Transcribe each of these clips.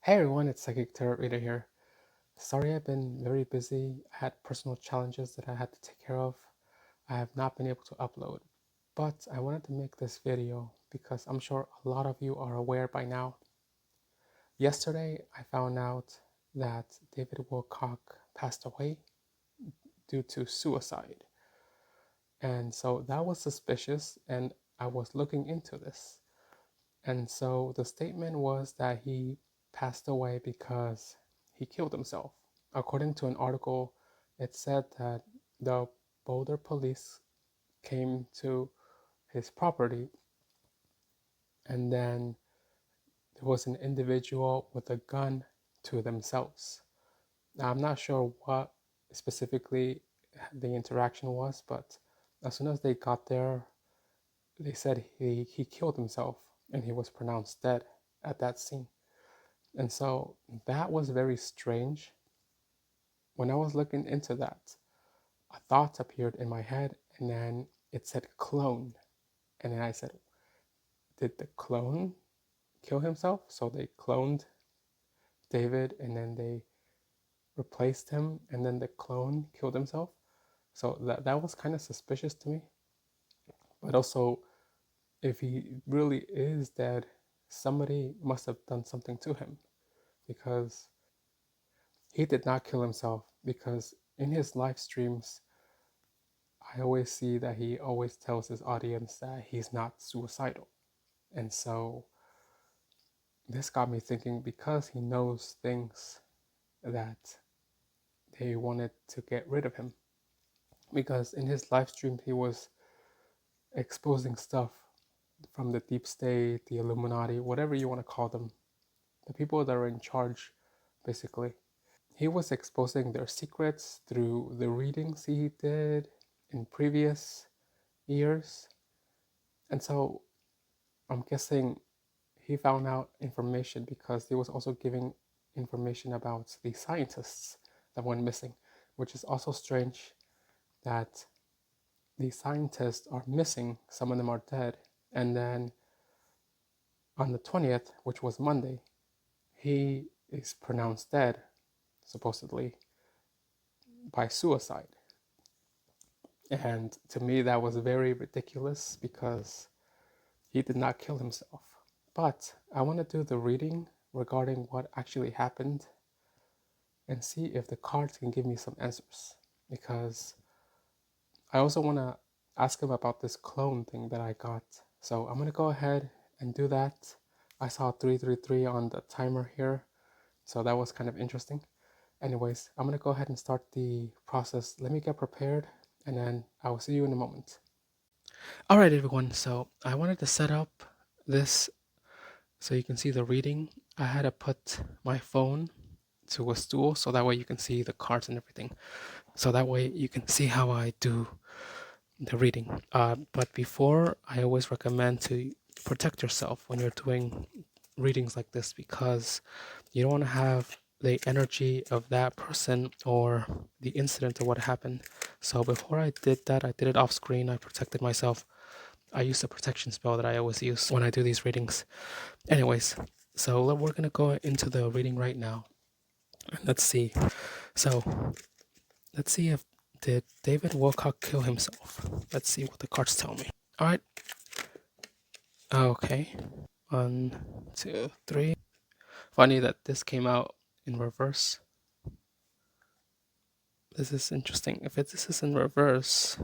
Hey everyone, it's Psychic Tarot Reader here. Sorry I've been very busy. I had personal challenges that I had to take care of. I have not been able to upload. But I wanted to make this video because I'm sure a lot of you are aware by now. Yesterday I found out that David Wilcock passed away due to suicide. And so that was suspicious, and I was looking into this. And so the statement was that he passed away because he killed himself. According to an article, it said that the Boulder police came to his property, and then there was an individual with a gun to themselves. Now, I'm not sure what specifically the interaction was, but as soon as they got there, they said he killed himself and he was pronounced dead at that scene. And so that was very strange. When I was looking into that, a thought appeared in my head, and then it said clone. And then I said, did the clone kill himself? So they cloned David and then they replaced him, and then the clone killed himself. So that was kind of suspicious to me. But also, if he really is dead, somebody must have done something to him, because he did not kill himself. Because in his live streams, I always see that he always tells his audience that he's not suicidal. And so this got me thinking, because he knows things that they wanted to get rid of him. Because in his live stream, he was exposing stuff from the deep state, the Illuminati, whatever you want to call them, the people that are in charge, basically. He was exposing their secrets through the readings he did in previous years. And so I'm guessing he found out information because he was also giving information about the scientists that went missing, which is also strange that the scientists are missing, some of them are dead, and then on the 20th, which was Monday, he is pronounced dead, supposedly, by suicide. And to me, that was very ridiculous because he did not kill himself. But I want to do the reading regarding what actually happened and see if the cards can give me some answers. Because I also want to ask him about this clone thing that I got. So I'm going to go ahead and do that. I saw 333 on the timer here, so that was kind of interesting. Anyways, I'm going to go ahead and start the process. Let me get prepared, and then I will see you in a moment. All right, everyone. So I wanted to set up this so you can see the reading. I had to put my phone to a stool so that way you can see the cards and everything. So that way you can see how I do the reading. But before, I always recommend to protect yourself when you're doing readings like this, because you don't want to have the energy of that person or the incident of what happened. So before I did that, I did it off screen. I protected myself. I used a protection spell that I always use when I do these readings. Anyways, so we're gonna go into the reading right now. Let's see. So let's see if did David Wilcock kill himself. Let's see what the cards tell me. All right. Okay. 1, 2, 3. Funny that this came out in reverse. This is interesting. If this is in reverse,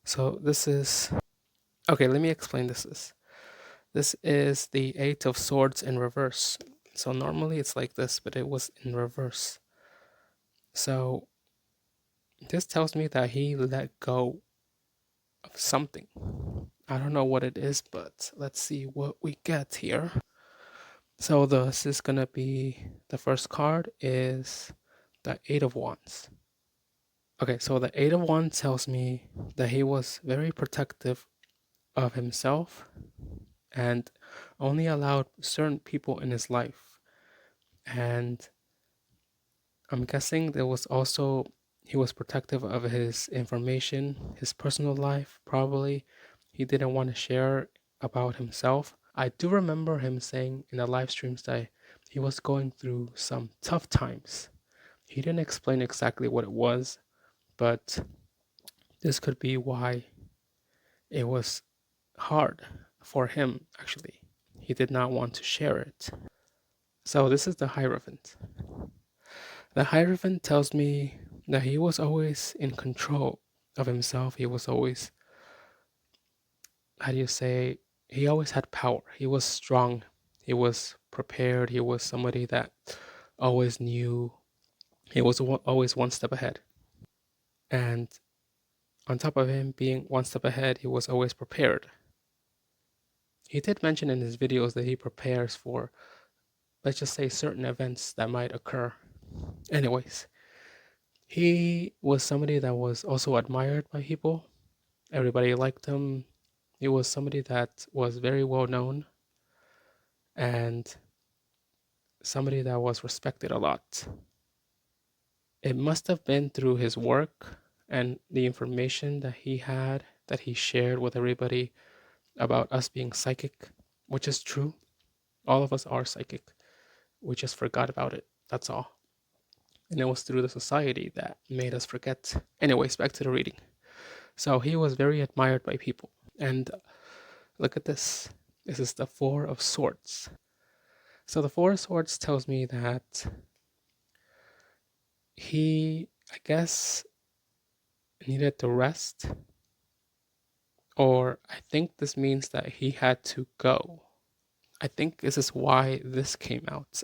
so this is okay. Let me explain this. This is the Eight of Swords in reverse. So normally it's like this, but it was in reverse. So this tells me that he let go of something. I don't know what it is, but let's see what we get here. So this is gonna be, the first card is the Eight of Wands. Okay, so the Eight of Wands tells me that he was very protective of himself and only allowed certain people in his life. And I'm guessing there was also, he was protective of his information, his personal life, probably. He didn't want to share about himself. I do remember him saying in the live streams that he was going through some tough times. He didn't explain exactly what it was, but this could be why it was hard for him, actually. He did not want to share it. So, this is the Hierophant. The Hierophant tells me that he was always in control of himself. He was always, how do you say, he always had power. He was strong. He was prepared. He was somebody that always knew. He was always one step ahead. And on top of him being one step ahead, he was always prepared. He did mention in his videos that he prepares for, let's just say, certain events that might occur. Anyways, he was somebody that was also admired by people. Everybody liked him. He was somebody that was very well known and somebody that was respected a lot. It must have been through his work and the information that he had, that he shared with everybody about us being psychic, which is true. All of us are psychic. We just forgot about it. That's all. And it was through the society that made us forget. Anyways, back to the reading. So he was very admired by people. And look at this. This is the Four of Swords. So the Four of Swords tells me that he, I guess, needed to rest. Or I think this means that he had to go. I think this is why this came out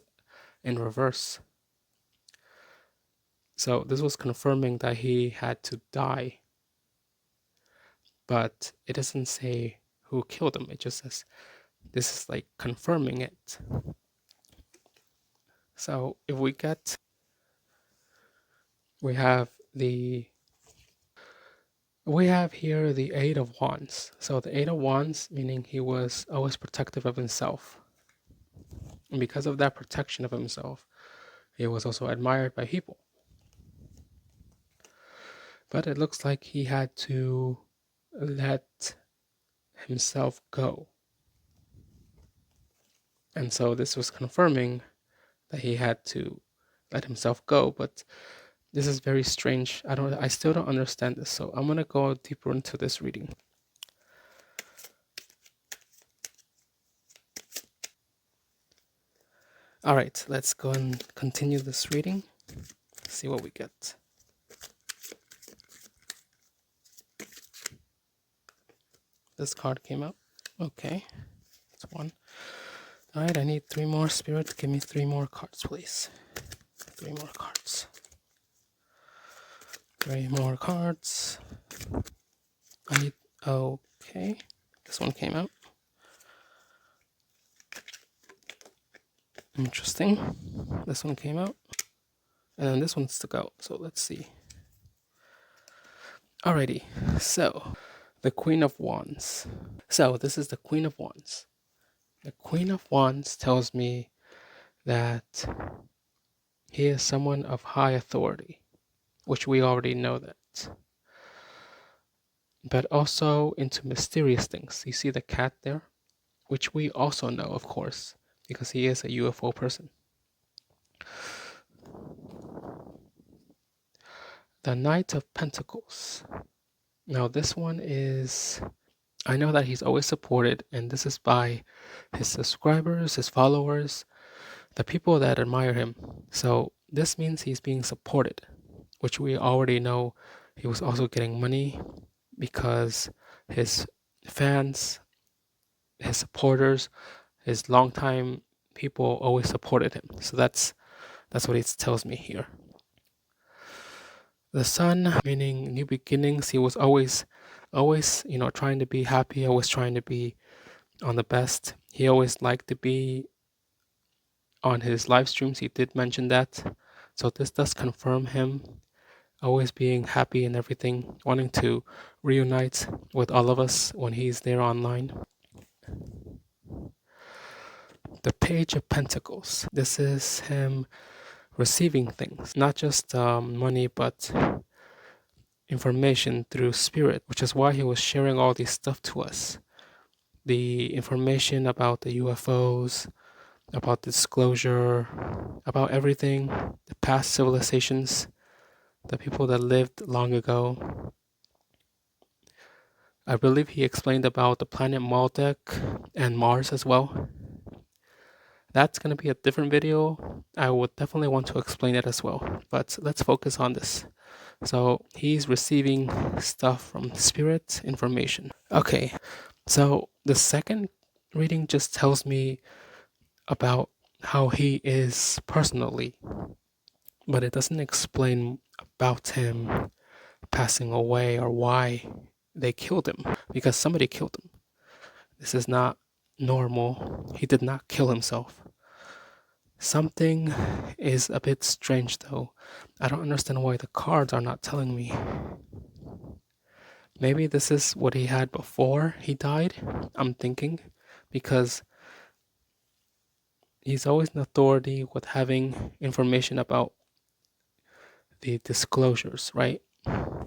in reverse. So this was confirming that he had to die. But it doesn't say who killed him. It just says this is like confirming it. So if we have here the Eight of Wands. So the Eight of Wands, meaning he was always protective of himself. And because of that protection of himself, he was also admired by people. But it looks like he had to let himself go. And so this was confirming that he had to let himself go. But this is very strange. I still don't understand this. So I'm gonna go deeper into this reading. All right, let's go and continue this reading. See what we get. This card came out. Okay, that's one. All right, I need 3 more. Spirit, give me 3 more cards, please. 3 more cards. 3 more cards. I need, okay, this one came out. Interesting. This one came out. And then this one stuck out, so let's see. Alrighty, so the Queen of Wands. So this is the Queen of Wands. The Queen of Wands tells me that he is someone of high authority, which we already know that. But also into mysterious things. You see the cat there? Which we also know, of course, because he is a UFO person. The Knight of Pentacles. Now this one is, I know that he's always supported, and this is by his subscribers, his followers, the people that admire him. So this means he's being supported, which we already know. He was also getting money because his fans, his supporters, his longtime people always supported him. So that's what it tells me here. The Sun, meaning new beginnings. He was always, trying to be happy, always trying to be on the best. He always liked to be on his live streams. He did mention that. So this does confirm him always being happy and everything, wanting to reunite with all of us when he's there online. The Page of Pentacles. This is him receiving things, not just money, but information through spirit, which is why he was sharing all this stuff to us. The information about the UFOs, about disclosure, about everything, the past civilizations, the people that lived long ago. I believe he explained about the planet Maldek and Mars as well. That's going to be a different video. I would definitely want to explain it as well, but let's focus on this. So he's receiving stuff from spirit information. Okay, so the second reading just tells me about how he is personally, but it doesn't explain about him passing away or why they killed him, because somebody killed him. This is not normal. He did not kill himself. Something is a bit strange though. I don't understand why the cards are not telling me. Maybe this is what he had before he died, I'm thinking, because he's always an authority with having information about the disclosures, right?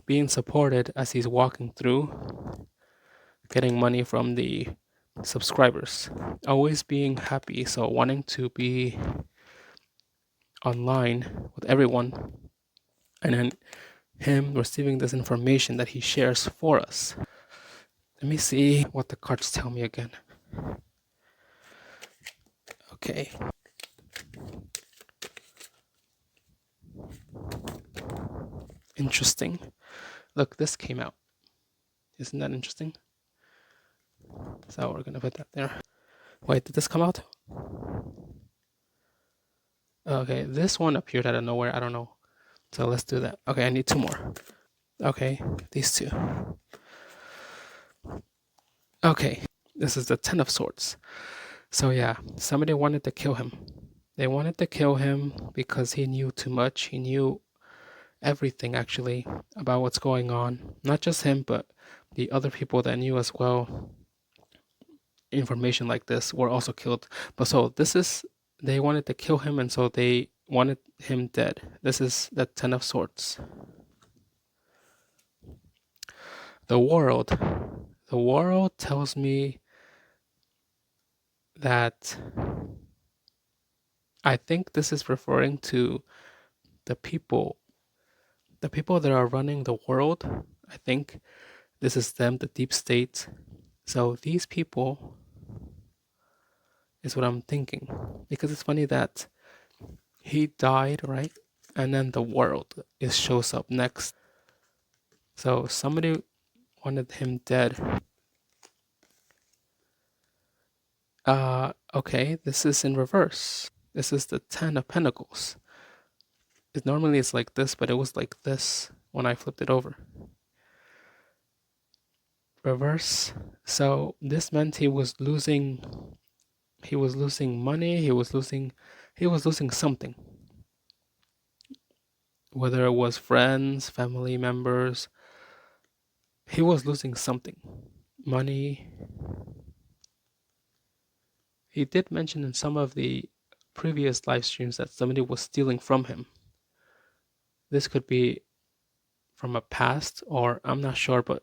Being supported as he's walking through, getting money from the subscribers, always being happy, so wanting to be online with everyone, and then him receiving this information that he shares for us. Let me see what the cards tell me again. Okay. Interesting. Look, this came out. Isn't that interesting? So we're gonna put that there. Wait, did this come out? Okay, this one appeared out of nowhere. I don't know. So let's do that. Okay, I need two more. Okay, these two. Okay, this is the Ten of Swords. So yeah, somebody wanted to kill him. They wanted to kill him because he knew too much. He knew everything actually about what's going on. Not just him, but the other people that knew as well. Information like this were also killed. But so this is, they wanted to kill him, and so they wanted him dead. This is the Ten of Swords. The world tells me that I think this is referring to the people that are running the world. I think this is them, the deep state. So these people is what I'm thinking, because it's funny that he died, right? And then the world shows up next. So somebody wanted him dead. Okay, this is in reverse. This is the Ten of Pentacles. Normally it's like this, but it was like this when I flipped it over. Reverse. So this meant he was losing money, he was losing something. Whether it was friends, family members, he was losing something. Money. He did mention in some of the previous live streams that somebody was stealing from him. This could be from a past, or I'm not sure, but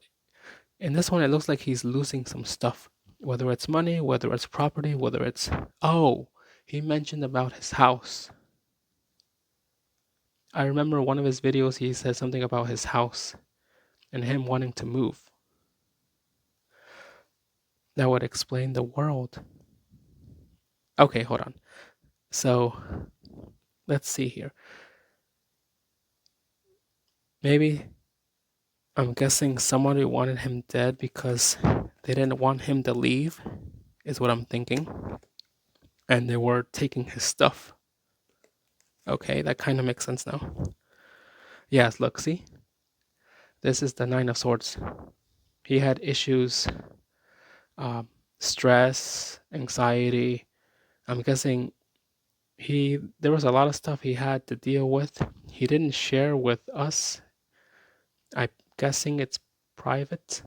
in this one it looks like he's losing some stuff. Whether it's money, whether it's property, whether it's... Oh, he mentioned about his house. I remember one of his videos, he said something about his house and him wanting to move. That would explain the world. Okay, hold on. So, let's see here. Maybe, I'm guessing somebody wanted him dead because they didn't want him to leave, is what I'm thinking. And they were taking his stuff. Okay, that kind of makes sense now. Yes, look, see? This is the Nine of Swords. He had issues, stress, anxiety. I'm guessing there was a lot of stuff he had to deal with. He didn't share with us. I'm guessing it's private,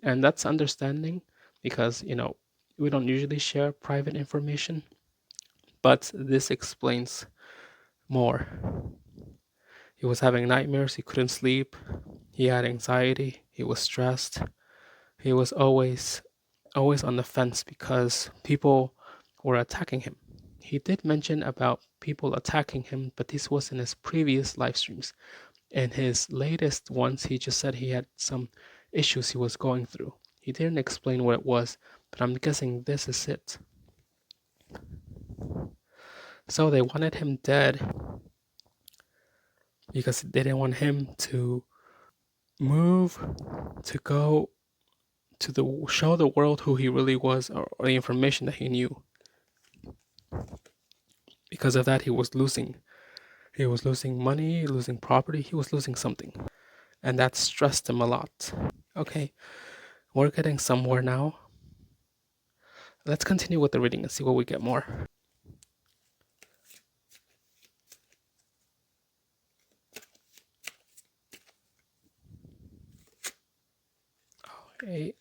and that's understanding because, we don't usually share private information, but this explains more. He was having nightmares, he couldn't sleep, he had anxiety, he was stressed. He was always on the fence because people were attacking him. he did mention about people attacking him, but this was in his previous live streams. In his latest ones, he just said he had some issues he was going through. He didn't explain what it was, but I'm guessing this is it. So they wanted him dead because they didn't want him to move, to go to show the world who he really was, or the information that he knew. Because of that, he was losing money, losing property, he was losing something, and that stressed him a lot. Okay, we're getting somewhere now. Let's continue with the reading and see what we get more. Okay,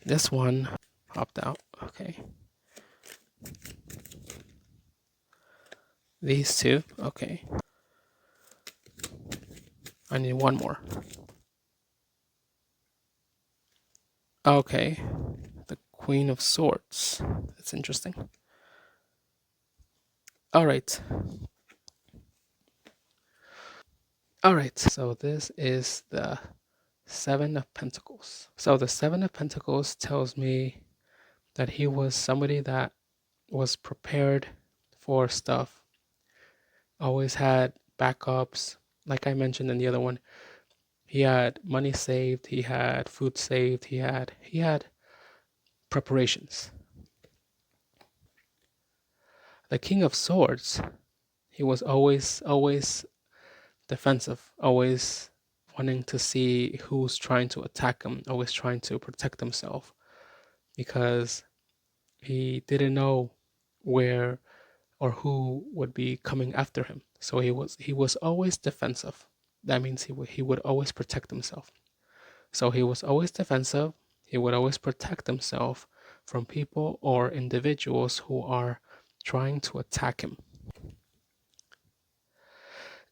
this one popped out. Okay, these two. Okay, I need one more. Okay, the Queen of Swords. That's interesting. All right. All right, so this is the Seven of Pentacles. So the Seven of Pentacles tells me that he was somebody that was prepared for stuff, always had backups. Like I mentioned in the other one, he had money saved, he had food saved, he had preparations. The King of Swords, he was always defensive, always wanting to see who's trying to attack him, always trying to protect himself, because he didn't know where or who would be coming after him. So he was always defensive. That means he would always protect himself. So he was always defensive. He would always protect himself from people or individuals who are trying to attack him.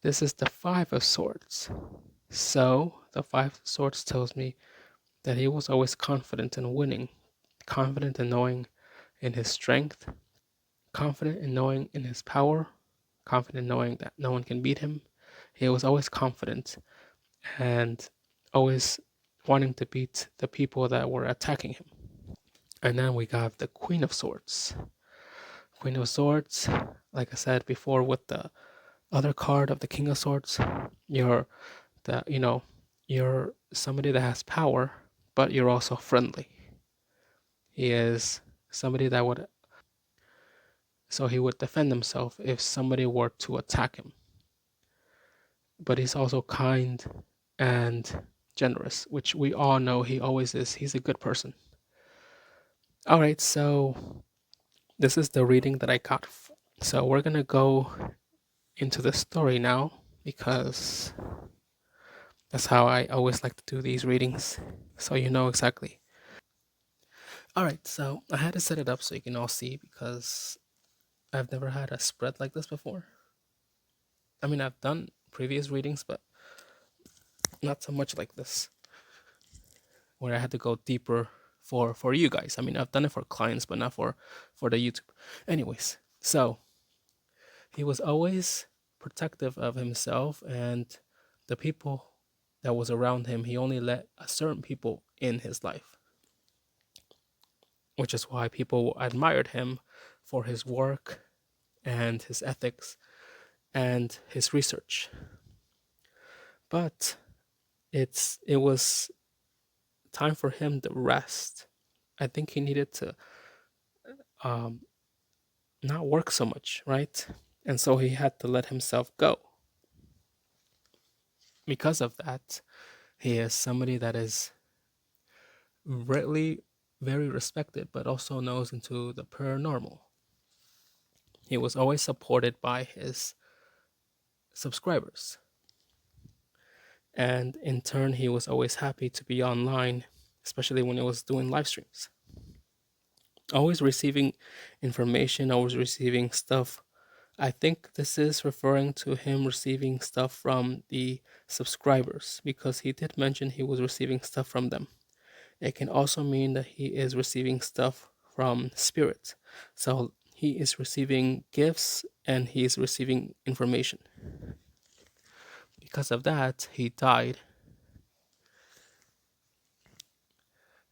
This is the Five of Swords. So the Five of Swords tells me that he was always confident in winning, confident in knowing in his strength, confident in knowing in his power, confident in knowing that no one can beat him. He was always confident and always wanting to beat the people that were attacking him. And then we got the Queen of Swords. Queen of Swords, like I said before with the other card of the King of Swords, you're somebody that has power, but you're also friendly. He is somebody that would defend himself if somebody were to attack him. But he's also kind and generous, which we all know he always is. He's a good person. All right, so this is the reading that I got. So we're going to go into the story now, because that's how I always like to do these readings, so you know exactly. All right, so I had to set it up so you can all see, because I've never had a spread like this before. I mean, I've done previous readings, but not so much like this, where I had to go deeper for you guys. I mean, I've done it for clients, but not for the YouTube. Anyways, so he was always protective of himself and the people that was around him. He only let a certain people in his life, which is why people admired him for his work and his ethics and his research. But it was time for him to rest. I think he needed to not work so much, right? And so he had to let himself go. Because of that, he is somebody that is really very respected, but also knows into the paranormal. He was always supported by his subscribers. And in turn, he was always happy to be online, especially when he was doing live streams. Always receiving information, always receiving stuff. I think this is referring to him receiving stuff from the subscribers, because he did mention he was receiving stuff from them. It can also mean that he is receiving stuff from spirit. So he is receiving gifts and he is receiving information. Because of that, he died,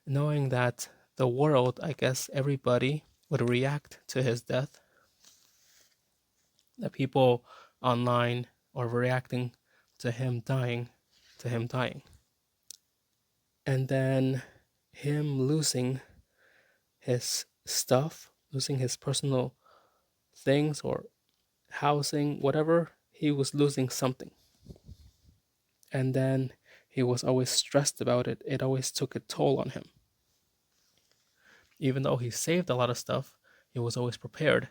knowing that the world, I guess everybody, would react to his death. The people online are reacting to him dying, And then him losing his stuff, losing his personal things or housing, whatever, he was losing something. And then he was always stressed about it. It always took a toll on him. Even though he saved a lot of stuff, he was always prepared.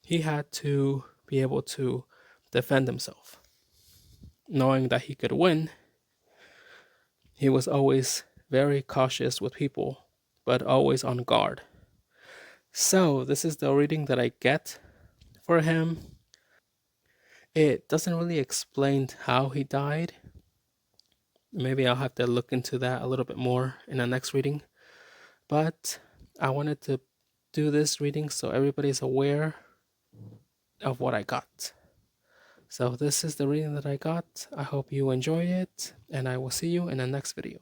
He had to be able to defend himself. Knowing that he could win, he was always very cautious with people, but always on guard. So this is the reading that I get for him. It doesn't really explain how he died. Maybe I'll have to look into that a little bit more in the next reading. But I wanted to do this reading so everybody's aware of what I got. So this is the reading that I got. I hope you enjoy it, and I will see you in the next video.